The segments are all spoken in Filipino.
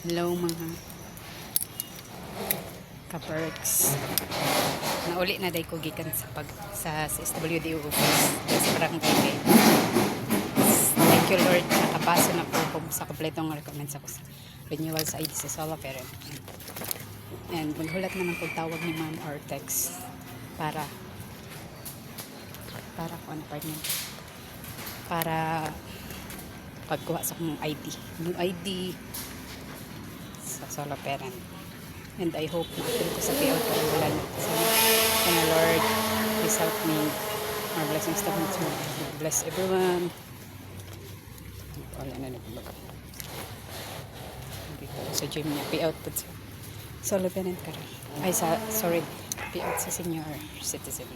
Hello mga ka-perks. Nauli na day ko gikan sa SWD office sa barangay kay. Thank you Lord, nakapasa na po sa kompletong recommends ako sa renewal sa ID sa Solo Parent. And maghulat naman po tawag ni Ma'am or text para kung ano partner, para pagkuha sa kong ID, new ID sa Solo Parent. And I hope na ko sa payout ko ng bulan. Sana Lord, please help me. More blessings to me. Bless everyone. Wala na nagbaga. Dito sa gym niya. Payout po sa Solo Parent ka rin. Ay, sorry. Payout sa senior citizen.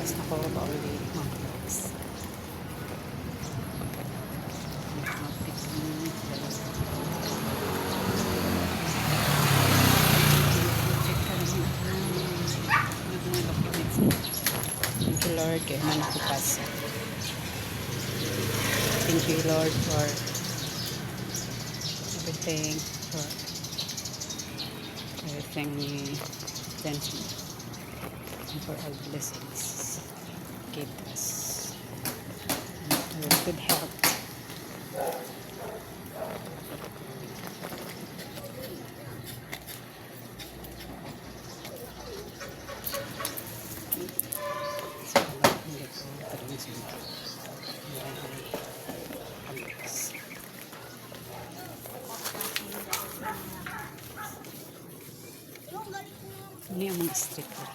Tapos na ko ba ulit mga vlogs. Thank you Lord kaya man ako pas. Thank you Lord for everything, you sent me, and for all blessings give us good health. Ini ang mga street food.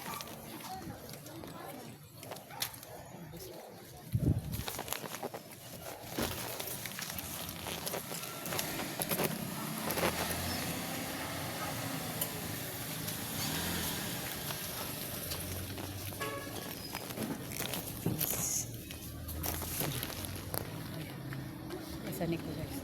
Saan ko guys?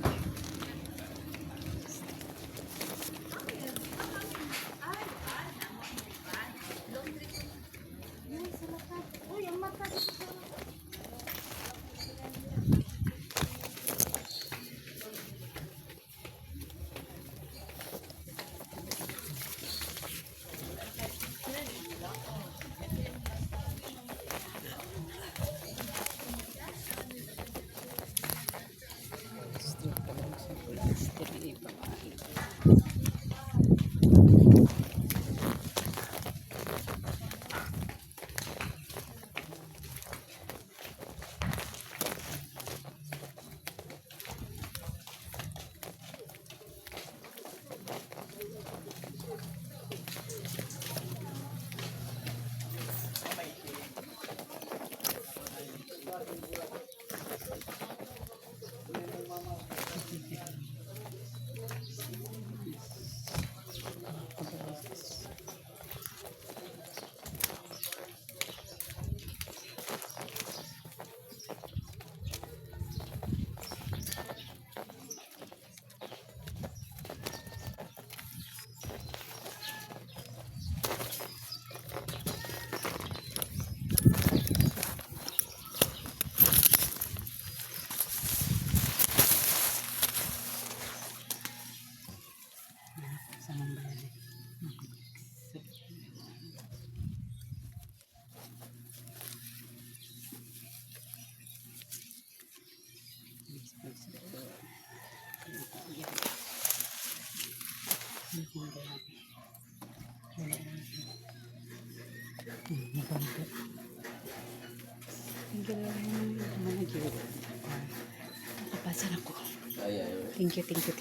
Thank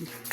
you.